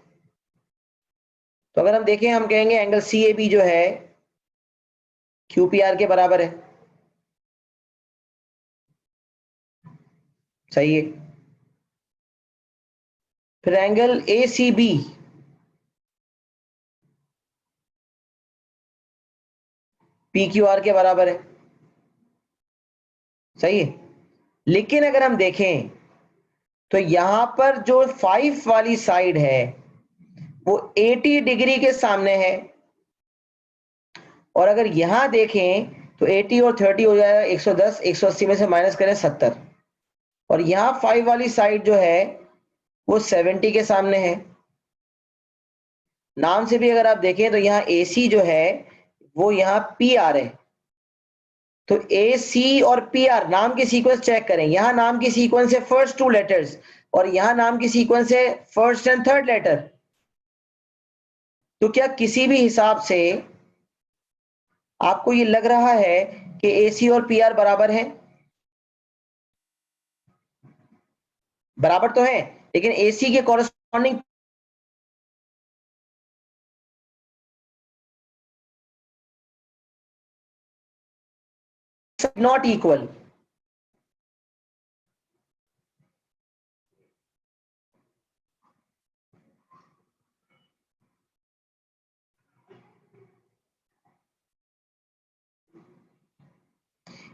तो अगर हम देखें, हम कहेंगे एंगल CAB जो है QPR के बराबर है, सही है। फिर एंगल ACB PQR के बराबर है, सही है। लेकिन अगर हम देखें तो यहां पर जो 5 वाली साइड है वो 80 डिग्री के सामने है, और अगर यहां देखें तो 80 और 30 हो जाएगा 110, 180 में से माइनस करें 70, और यहां 5 वाली साइड जो है वो 70 के सामने है। नाम से भी अगर आप देखें तो यहाँ AC जो है वो यहाँ PR है। तो AC और PR नाम की सीक्वेंस चेक करें, यहां नाम की सीक्वेंस है फर्स्ट 2 लेटर्स और यहां नाम की सीक्वेंस है फर्स्ट एंड थर्ड लेटर। तो क्या किसी भी हिसाब से आपको ये लग रहा है कि AC और PR बराबर हैं? बराबर तो है, लेकिन AC के कॉरेस्पॉन्डिंग नॉट इक्वल।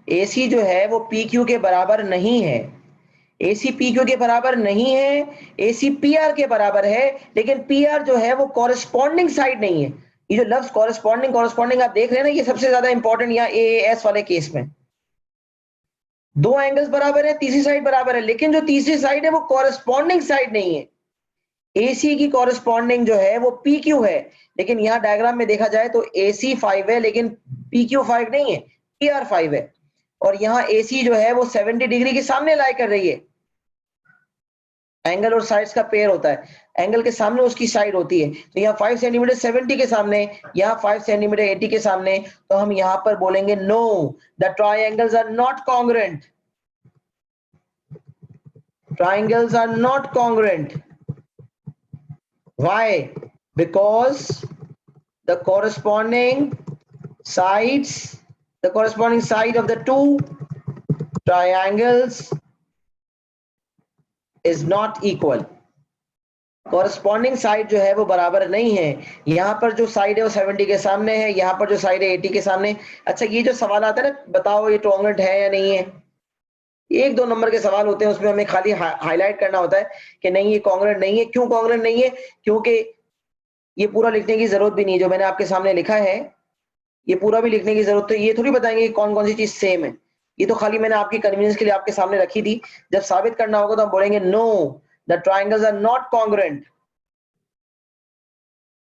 AC जो है वो PQ के बराबर नहीं है, AC PQ के बराबर नहीं है, AC PR के बराबर है, लेकिन PR जो है वो कॉरेस्पॉन्डिंग साइड नहीं है। ये जो लफ्ज कॉरेस्पॉन्डिंग आप देख रहे हैं ना, ये सबसे ज्यादा इंपॉर्टेंट यहाँ AAS वाले केस में। दो एंगल्स बराबर है, तीसरी साइड बराबर है, लेकिन जो तीसरी साइड है वो कॉरेस्पॉन्डिंग साइड नहीं है। AC की कॉरेस्पॉन्डिंग जो है वो PQ है, लेकिन यहाँ डायग्राम में देखा जाए तो AC 5 है लेकिन PQ 5 नहीं है, PR 5 है। और यहाँ AC जो है वो 70 डिग्री के सामने लाई कर रही है। एंगल और साइड्स का पेयर होता है, एंगल के सामने उसकी साइड होती है। तो यहाँ 5 सेंटीमीटर 70 के सामने, यहाँ 5 सेंटीमीटर 80 के सामने। तो हम यहाँ पर बोलेंगे no, the triangles are not congruent. Triangles are not congruent. Why? Because the corresponding sides, the corresponding side of the two triangles is not equal. Corresponding side जो है वो बराबर नहीं है। यहाँ पर जो साइड है वो 70 के सामने है, यहाँ पर जो साइड है 80 के सामने। अच्छा, ये जो सवाल आता है ना, बताओ ये कॉन्ग्रुएंट है या नहीं है, 1-2 नंबर के सवाल होते हैं, उसमें हमें खाली हाईलाइट करना होता है कि नहीं ये कॉन्ग्रुएंट नहीं है। क्यों कॉन्ग्रुएंट नहीं है? क्योंकि ये पूरा लिखने की जरूरत भी नहीं है, जो मैंने आपके सामने लिखा है ये पूरा भी लिखने की जरूरत, तो ये थोड़ी बताएंगे कि कौन कौन सी चीज सेम है। ये तो खाली मैंने आपकी कन्वीनियंस के लिए आपके सामने रखी थी। जब साबित करना होगा तो हम बोलेंगे no, the triangles are not congruent.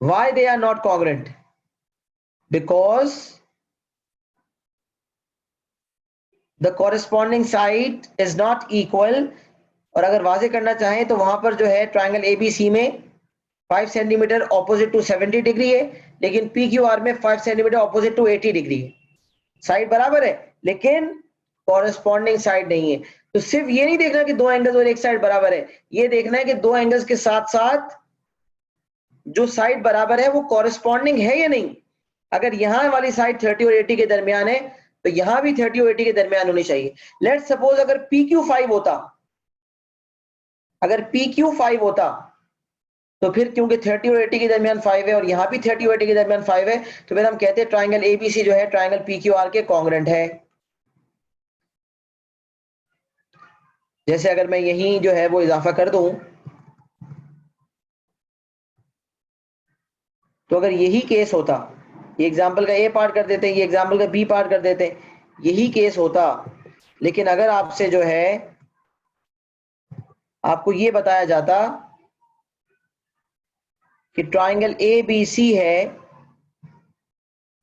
Why they are not congruent? Because the corresponding side is not equal. और अगर वाजे करना चाहें तो वहां पर जो है ट्राइंगल ABC में 5 सेंटीमीटर ऑपोजिट टू 70 डिग्री है, लेकिन PQR में 5 सेंटीमीटर ऑपोजिट टू 80 डिग्री है। साइड बराबर है लेकिन कॉरेस्पॉन्डिंग साइड नहीं है। तो सिर्फ ये नहीं देखना कि दो एंगल्स और एक साइड बराबर है, ये देखना है कि दो एंगल्स के साथ साथ जो साइड बराबर है वो कॉरेस्पॉन्डिंग है या नहीं। अगर यहां वाली साइड 30 और 80 के दरमियान है तो यहां भी 30 और 80 के दरमियान होनी चाहिए। लेट्स सपोज अगर PQ5 होता, अगर PQ5 होता तो फिर क्योंकि 30 और 80 के दरमियान 5 है और यहां भी 30 और 80 के दरमियान 5 है, तो फिर हम कहते हैं ट्राइंगल ABC जो है ट्राइंगल PQR के कॉन्ग्रेंट है। जैसे अगर मैं यही जो है वो इजाफा कर दूं, तो अगर यही केस होता, ये एग्जाम्पल का ए पार्ट कर देते हैं, ये एग्जाम्पल का बी पार्ट कर देते हैं, यही केस होता, लेकिन अगर आपसे जो है आपको ये बताया जाता कि ट्राइंगल ABC है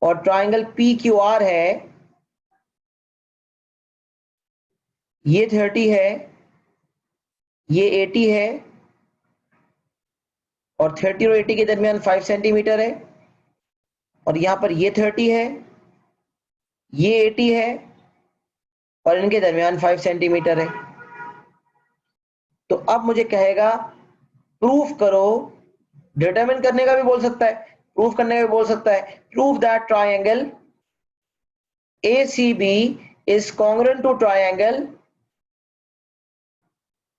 और ट्राइंगल PQR है, ये 30 है, ये 80 है और 30 और 80 के दरमियान 5 सेंटीमीटर है, और यहां पर ये 30 है, ये 80 है और इनके दरमियान 5 सेंटीमीटर है। तो अब मुझे कहेगा प्रूफ करो, डिटरमिन करने का भी बोल सकता है, प्रूफ करने का भी बोल सकता है, proof that triangle ACB is congruent to triangle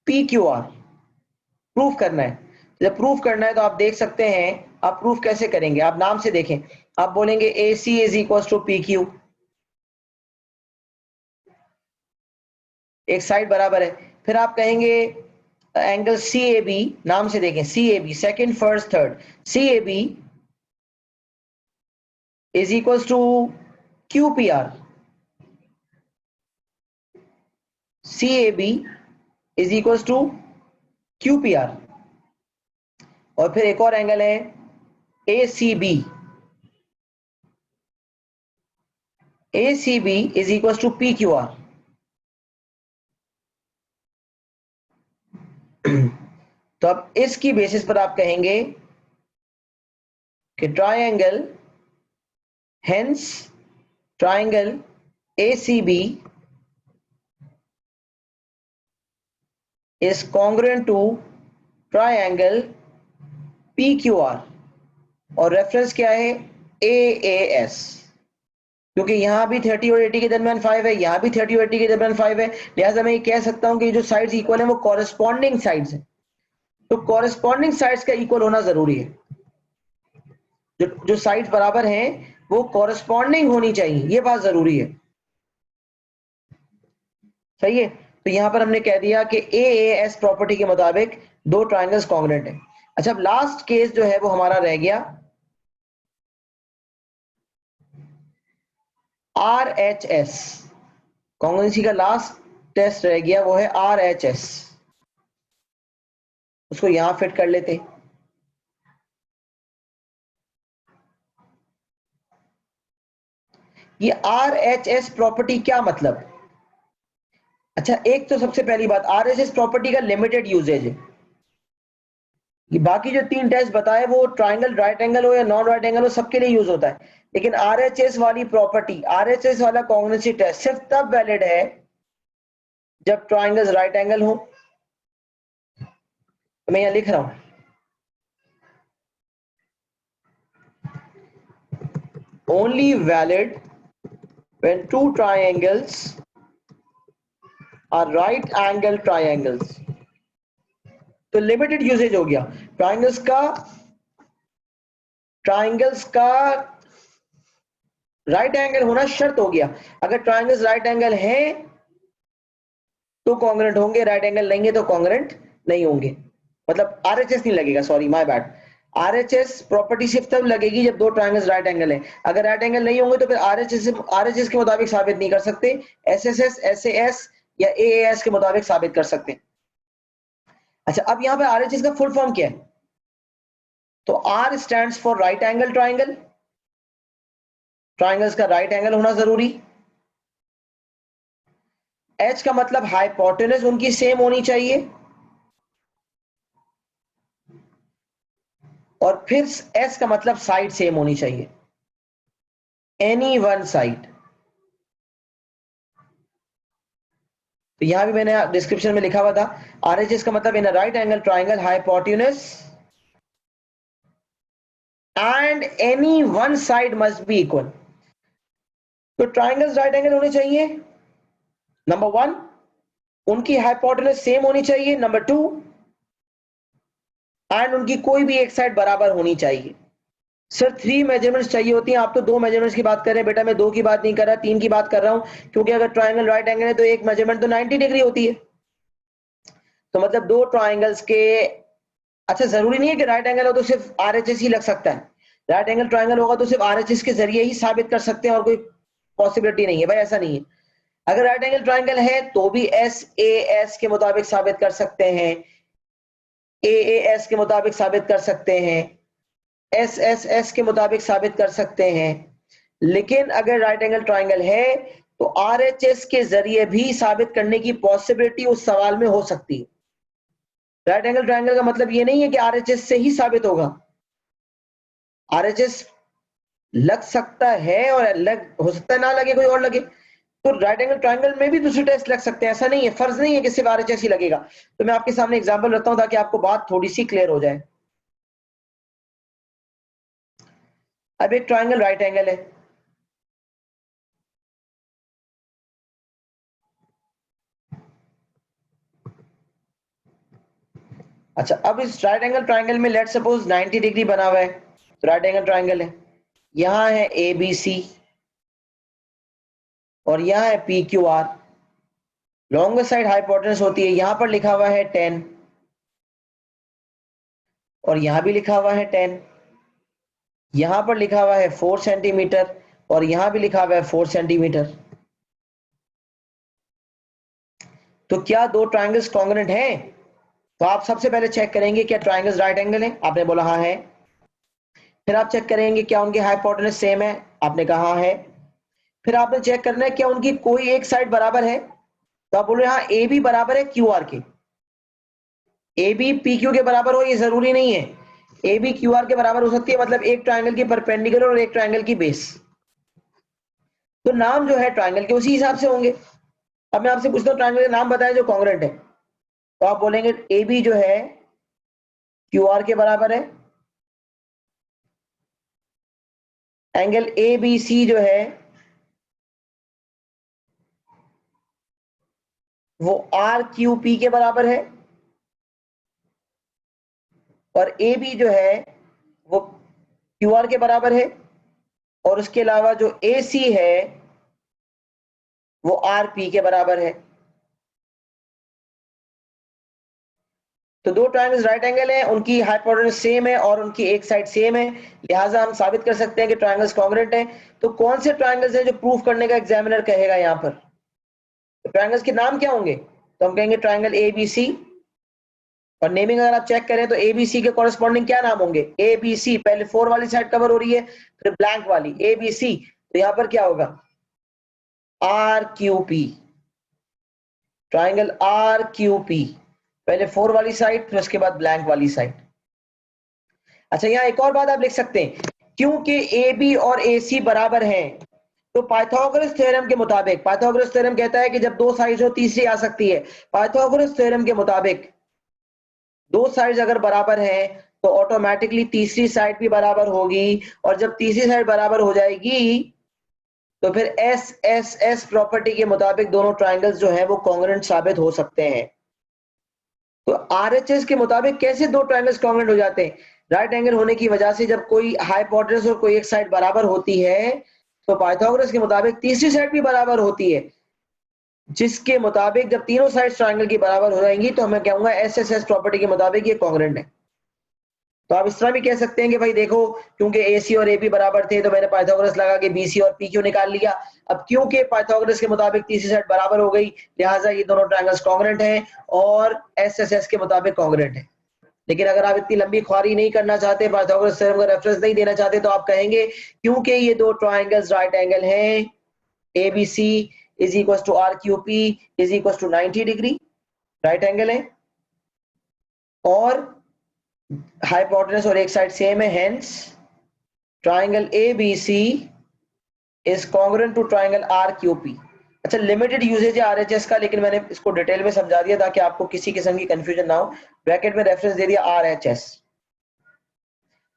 PQR। Proof करना है, जब प्रूफ करना है तो आप देख सकते हैं, आप प्रूफ कैसे करेंगे, आप नाम से देखें, आप बोलेंगे AC is equal to PQ, एक साइड बराबर है, फिर आप कहेंगे एंगल CAB, नाम से देखें CAB, second first third, CAB is equal to QPR, CAB is equal to QPR, और फिर एक और एंगल है ACB, ACB is equal to PQR। तो अब इसकी बेसिस पर आप कहेंगे कि triangle, hence triangle ACB is congruent to triangle PQR, और रेफरेंस क्या है AAS, क्योंकि यहां भी 30 और 80 के दरमियान 5 है, यहां भी 30 और 80 के दरमियान 5 है, लिहाजा मैं ये कह सकता हूं कि जो साइड्स इक्वल है वो कॉरेस्पॉन्डिंग साइड्स है। तो कॉरेस्पॉन्डिंग साइड्स का इक्वल होना जरूरी है, जो साइड्स बराबर हैं वो कॉरेस्पॉन्डिंग होनी चाहिए, ये बात जरूरी है, सही है। तो यहां पर हमने कह दिया कि AAS प्रॉपर्टी के मुताबिक दो ट्राइंगल्स कॉन्ग्रुएंट है। अच्छा, अब लास्ट केस जो है वो हमारा रह गया RHS, कॉन्ग्रुएंसी का लास्ट टेस्ट रह गया, वो है RHS, उसको यहां फिट कर लेते। ये RHS प्रॉपर्टी क्या मतलब, अच्छा एक तो सबसे पहली बात, RHS प्रॉपर्टी का लिमिटेड यूजेज है, ये बाकी जो तीन टेस्ट बताए वो ट्राइंगल राइट एंगल हो या नॉन राइट एंगल हो सबके लिए यूज होता है, लेकिन RHS वाली प्रॉपर्टी, RHS वाला कॉन्ग्रुएंसी टेस्ट सिर्फ तब वैलिड है जब ट्राइंगल्स राइट एंगल हो। तो मैं यहां लिख रहा हूं, only valid when two triangles are right angle triangles। तो लिमिटेड यूजेज हो गया, ट्राइंगल्स का राइट एंगल होना शर्त हो गया, अगर ट्राइंगल्स राइट एंगल हैं तो कॉन्ग्रुएंट होंगे, राइट एंगल नहीं है तो कॉन्ग्रुएंट नहीं होंगे, मतलब RHS नहीं लगेगा, sorry my bad, RHS property सिर्फ तब लगेगी जब दो ट्राइंगल्स राइट एंगल है, अगर राइट एंगल नहीं होंगे तो फिर RHS के मुताबिक साबित नहीं कर सकते, SSS SAS या AAS के मुताबिक साबित कर सकते हैं। अच्छा, अब यहां पे RHS का फुल फॉर्म क्या है, तो R stands for right angle triangle, triangles का राइट एंगल होना जरूरी, H का मतलब हाइपोटेनस उनकी सेम होनी चाहिए, और फिर S का मतलब साइड सेम होनी चाहिए, एनी वन साइड। तो यहां भी मैंने डिस्क्रिप्शन में लिखा हुआ था आरएचएस का मतलब in a right angle triangle hypotenuse and any one side must be equal. तो ट्राइंगल्स राइट एंगल होने चाहिए, नंबर वन, उनकी हाइपोटेन्यूज सेम होनी चाहिए, नंबर टू, एंड उनकी कोई भी एक साइड बराबर होनी चाहिए। सर 3 मेजरमेंट्स चाहिए होती हैं, आप तो 2 मेजरमेंट्स की बात कर रहे हैं बेटा, मैं 2 की बात नहीं कर रहा, 3 की बात कर रहा हूं, क्योंकि अगर ट्राइंगल राइट एंगल है तो एक मेजरमेंट तो 90 डिग्री होती है। तो मतलब दो ट्राइंगल्स के, अच्छा जरूरी नहीं है कि राइट एंगल हो तो सिर्फ आरएचएस ही लग सकता है, राइट एंगल ट्राइंगल होगा तो सिर्फ आरएचएस के जरिए ही साबित कर सकते हैं और कोई पॉसिबिलिटी नहीं है भाई, ऐसा नहीं है। अगर राइट एंगल ट्राइंगल है तो भी एस ए एस के मुताबिक साबित कर सकते हैं, ए एस के मुताबिक साबित कर सकते हैं, एस एस एस के मुताबिक साबित कर सकते हैं। लेकिन अगर राइट एंगल ट्राइंगल है तो आरएचएस के जरिए भी साबित करने की पॉसिबिलिटी उस सवाल में हो सकती है। राइट एंगल ट्राइंगल का मतलब ये नहीं है कि आरएचएस से ही साबित होगा, आरएचएस लग सकता है और लग हो सकता है ना लगे, कोई और लगे। तो राइट एंगल ट्राइंगल में भी दूसरे टेस्ट लग सकते हैं, ऐसा नहीं है, फर्ज नहीं है कि सिर्फ आरएचएस ही लगेगा। तो मैं आपके सामने एग्जांपल रखता हूं ताकि आपको बात थोड़ी सी क्लियर हो जाए। अब एक ट्राइंगल राइट एंगल है, अच्छा अब इस राइट एंगल ट्राइंगल में लेट सपोज 90 डिग्री बना हुआ है, तो राइट एंगल ट्राइंगल है, यहां है ए बी सी और यहां है P Q R, longer side hypotenuse होती है, यहां पर लिखा हुआ है 10 और यहां भी लिखा हुआ है 10, यहां पर लिखा हुआ है 4 सेंटीमीटर और यहां भी लिखा हुआ है 4 सेंटीमीटर। तो क्या दो ट्राइंगल्स कॉन्ग्रुएंट हैं? तो आप सबसे पहले चेक करेंगे क्या ट्राइंगल्स राइट एंगल है, आपने बोला हाँ है। फिर आप चेक करेंगे क्या उनकी हाइपोटेन्यूज सेम है, आपने कहा हाँ है। फिर आपने चेक करना है क्या उनकी कोई एक साइड बराबर है, तो आप बोल रहे हैं हाँ ए बी बराबर है क्यू आर के। ए बी पी क्यू के बराबर हो ये जरूरी नहीं है, ए बी क्यू आर के बराबर हो सकती है, मतलब एक ट्राइंगल की परपेंडिकुलर और एक ट्राइंगल की बेस। तो नाम जो है ट्राइंगल के उसी हिसाब से होंगे। अब मैं आपसे पूछता हूँ ट्राइंगल के नाम बताएं जो कॉन्ग्रुएंट है, तो आप बोलेंगे ए बी जो है क्यू आर के बराबर है, एंगल ए बी सी जो है वो आर क्यू पी के बराबर है, और ए बी जो है वो क्यू आर के बराबर है, और उसके अलावा जो ए सी है वो आर पी के बराबर है। तो दो ट्रायंगल्स राइट एंगल है, उनकी हाइपोटेन्यूज सेम है और उनकी एक साइड सेम है, लिहाजा हम साबित कर सकते हैं कि ट्रायंगल्स कॉन्ग्रुएंट हैं। तो कौन से ट्रायंगल्स हैं जो प्रूव करने का एग्जामिनर कहेगा यहाँ पर, तो ट्रायंगल्स के नाम क्या होंगे, तो हम कहेंगे ट्रायंगल ए बी सी, और नेमिंग अगर आप चेक करें तो ए बी सी के कॉरेस्पॉन्डिंग क्या नाम होंगे, ए बी सी, पहले 4 वाली साइड कवर हो रही है फिर ब्लैंक वाली ए बी सी, तो यहां पर क्या होगा R Q P, triangle R Q P, पहले 4 वाली साइड फिर उसके बाद ब्लैंक वाली साइड। अच्छा यहाँ एक और बात आप लिख सकते हैं, क्योंकि ए बी और ए सी बराबर हैं तो पाइथागोरस थ्योरम के मुताबिक, पाइथागोरस थ्योरम कहता है कि जब दो साइड्स हो तीसरी आ सकती है, पाइथागोरस थ्योरम के मुताबिक दो साइड्स अगर बराबर हैं तो ऑटोमेटिकली तीसरी साइड भी बराबर होगी, और जब तीसरी साइड बराबर हो जाएगी तो फिर एस एस एस प्रॉपर्टी के मुताबिक दोनों ट्राइंगल्स जो हैं वो कॉन्ग्रुएंट साबित हो सकते हैं। तो आरएचएस के मुताबिक कैसे दो ट्राइंगल्स कॉन्ग्रुएंट हो जाते हैं, राइट एंगल होने की वजह से जब कोई हाइपोटेन्यूज और कोई एक साइड बराबर होती है तो पाइथागोरस के मुताबिक तीसरी साइड भी बराबर होती है, जिसके मुताबिक जब तीनों साइड ट्राइंगल की बराबर हो जाएंगी तो मैं कहूंगा एस एस एस प्रॉपर्टी के मुताबिक ये कॉन्ग्रुएंट है। तो आप इस तरह भी कह सकते हैं कि भाई देखो क्योंकि ए सी और ए बी बराबर थे तो मैंने पाइथागोरस लगा के बी सी और पी क्यू निकाल लिया, अब क्योंकि पाइथागोरस के मुताबिक तीसरी साइड बराबर हो गई लिहाजा ये दोनों ट्रायंगल्स कॉन्ग्रुएंट हैं और एस एस एस के मुताबिक कॉन्ग्रुएंट है। लेकिन अगर आप इतनी लंबी ख्वारी नहीं करना चाहते, पाइथागोरस थ्योरम का रेफरेंस नहीं देना चाहते, तो आप कहेंगे क्योंकि ये दो ट्रायंगल्स राइट एंगल हैं, A B C is equal to R Q P is equal to 90 degree, right angle है और हाइपोटेन्यूज और एक साइड सेम है, hence triangle ABC is congruent to triangle RQP। अच्छा, लिमिटेड यूजेज है RHS का, लेकिन मैंने इसको डिटेल में समझा दिया ताकि आपको किसी किस्म की कंफ्यूजन ना हो। ब्रैकेट में रेफरेंस दे दिया आरएचएस,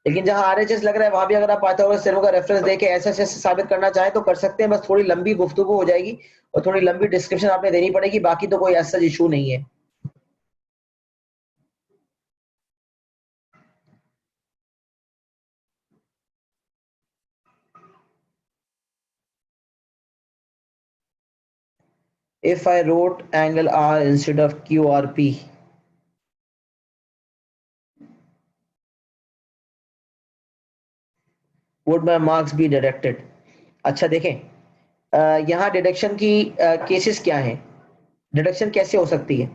लेकिन जहां आरएचएस लग रहा है वहां भी अगर आप पाइथागोरस थ्योरम का रेफरेंस देके ऐसे साबित करना चाहें तो कर सकते हैं, बस थोड़ी लंबी गुफ्तगू हो जाएगी और थोड़ी लंबी डिस्क्रिप्शन आपने देनी पड़ेगी, बाकी तो कोई ऐसा इशू नहीं है। If I wrote angle R instead of QRP, would my marks be deducted? अच्छा देखें, यहाँ डिडक्शन की केसेस क्या हैं, डिडक्शन कैसे हो सकती है,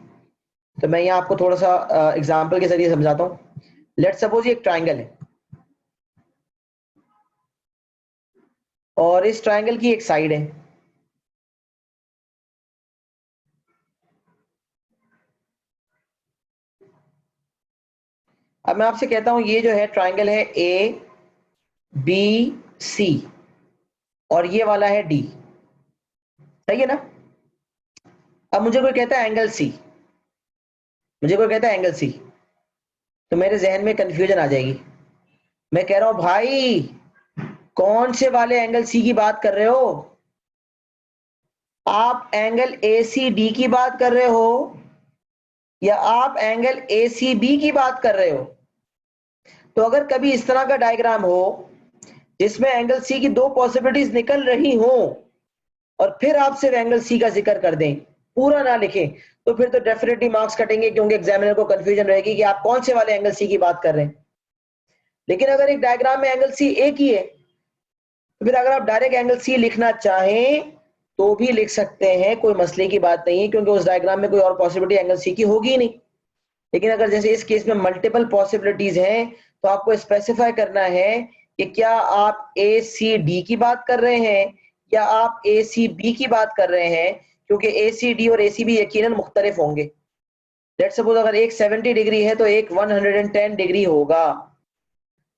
तो मैं यहाँ आपको थोड़ा सा एग्जांपल के जरिए समझाता हूँ। लेट्स सपोज ये एक ट्राइंगल है और इस ट्राइंगल की एक साइड है, अब मैं आपसे कहता हूं ये जो है ट्राइंगल है ए बी सी और ये वाला है डी, सही है ना। अब मुझे कोई कहता है एंगल सी, मुझे कोई कहता है एंगल सी, तो मेरे जहन में कंफ्यूजन आ जाएगी। मैं कह रहा हूं भाई कौन से वाले एंगल सी की बात कर रहे हो, आप एंगल ए सी डी की बात कर रहे हो या आप एंगल ए सी बी की बात कर रहे हो। तो अगर कभी इस तरह का डायग्राम हो जिसमें एंगल सी की दो पॉसिबिलिटीज निकल रही हो और फिर आप सिर्फ एंगल सी का जिक्र कर दें, पूरा ना लिखें, तो फिर तो डेफिनेटली मार्क्स कटेंगे, क्योंकि एग्जामिनर को कंफ्यूजन रहेगी कि आप कौन से वाले एंगल सी की बात कर रहे हैं। लेकिन अगर एक डायग्राम में एंगल सी एक ही है तो फिर अगर आप डायरेक्ट एंगल सी लिखना चाहें तो भी लिख सकते हैं, कोई मसले की बात नहीं है, क्योंकि उस डायग्राम में कोई और पॉसिबिलिटी एंगल सी की होगी ही नहीं। लेकिन अगर जैसे इस केस में मल्टीपल पॉसिबिलिटीज हैं तो आपको स्पेसिफाई करना है कि क्या आप ए सी डी की बात कर रहे हैं या आप ए सी बी की बात कर रहे हैं, क्योंकि ए सी डी और ए सी बी यकीनन मुख्तलिफ होंगे। लेट्स सपोज अगर एक 70 डिग्री है तो एक 110 डिग्री होगा।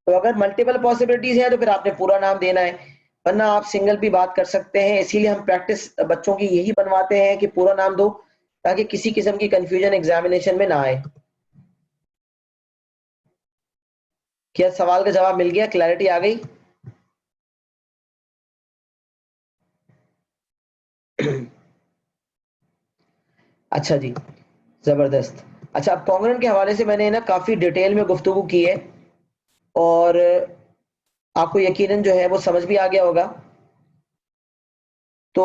तो अगर मल्टीपल पॉसिबिलिटीज है तो फिर आपने पूरा नाम देना है, वरना आप सिंगल भी बात कर सकते हैं। इसीलिए हम प्रैक्टिस बच्चों की यही बनवाते हैं कि पूरा नाम दो, ताकि किसी किस्म की कंफ्यूजन एग्जामिनेशन में ना आए। क्या सवाल का जवाब मिल गया, क्लैरिटी आ गई? अच्छा जी, जबरदस्त। अच्छा, अब कॉन्ग्रेंट के हवाले से मैंने ना काफी डिटेल में गुफ्तगू की है और आपको यकीनन जो है वो समझ भी आ गया होगा। तो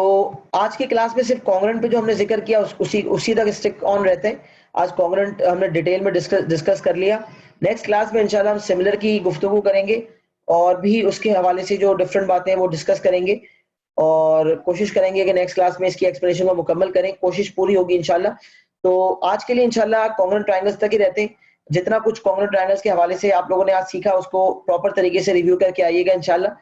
आज की क्लास में सिर्फ कॉन्ग्रेंट पे जो हमने जिक्र किया उसी तक स्टिक ऑन रहते हैं। आज कॉन्ग्रेंट हमने डिटेल में डिस्कस कर लिया। नेक्स्ट क्लास में इंशाल्लाह हम सिमिलर की गुफ्तगू करेंगे और भी उसके हवाले से जो डिफरेंट बातें हैं वो डिस्कस करेंगे और कोशिश करेंगे कि नेक्स्ट क्लास में इसकी एक्सप्लेनेशन को मुकम्मल करें, कोशिश पूरी होगी इंशाल्लाह। तो आज के लिए इंशाल्लाह कॉन्ग्रेंट ट्रायंगल्स तक ही रहते हैं। जितना कुछ कॉन्ग्रेंट ट्रायंगल्स के हवाले से आप लोगों ने आज सीखा उसको प्रॉपर तरीके से रिव्यू करके आइएगा इंशाल्लाह।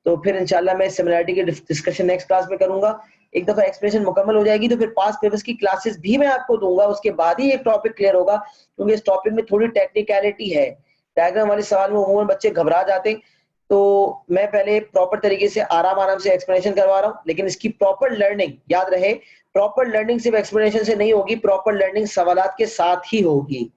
तो फिर इंशाल्लाह मैं सिमिलरिटी की डिस्कशन नेक्स्ट क्लास में करूंगा। एक दफा एक्सप्लेनेशन मुकम्मल हो जाएगी तो फिर पास्ट पेपर्स की क्लासेस भी मैं आपको दूंगा, उसके बाद ही एक टॉपिक क्लियर होगा, क्योंकि इस टॉपिक में थोड़ी टेक्निकलिटी है। डायग्राम वाले सवाल में उमूमन बच्चे घबरा जाते हैं, तो मैं पहले प्रॉपर तरीके से आराम आराम से एक्सप्लेनेशन करवा रहा हूँ। लेकिन इसकी प्रॉपर लर्निंग याद रहे, प्रॉपर लर्निंग सिर्फ एक्सप्लेनेशन से नहीं होगी, प्रॉपर लर्निंग सवालात के साथ ही होगी।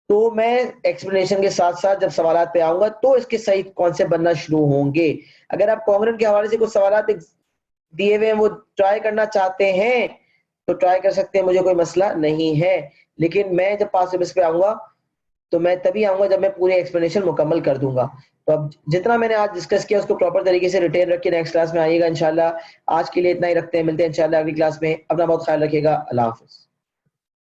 तो मैं एक्सप्लेनेशन के साथ साथ जब सवालात पे आऊंगा तो इसके सही कॉन्सेप्ट बनना शुरू होंगे। अगर आप कॉन्ग्रेंट के हवाले से कुछ सवालात दिए हुए हैं वो ट्राई करना चाहते हैं तो ट्राई कर सकते हैं, मुझे कोई मसला नहीं है। लेकिन मैं जब पास पेपर्स पे आऊंगा तो मैं तभी आऊंगा जब मैं पूरी एक्सप्लेनेशन मुकम्मल कर दूंगा। तो अब जितना मैंने आज डिस्कस किया उसको प्रॉपर तरीके से रिटेन रख के नेक्स्ट क्लास में आइएगा इंशाल्लाह। आज के लिए इतना ही रखते हैं, मिलते हैं इंशाल्लाह अगली क्लास में। अपना बहुत ख्याल रखिएगा, अल्लाह हाफिज।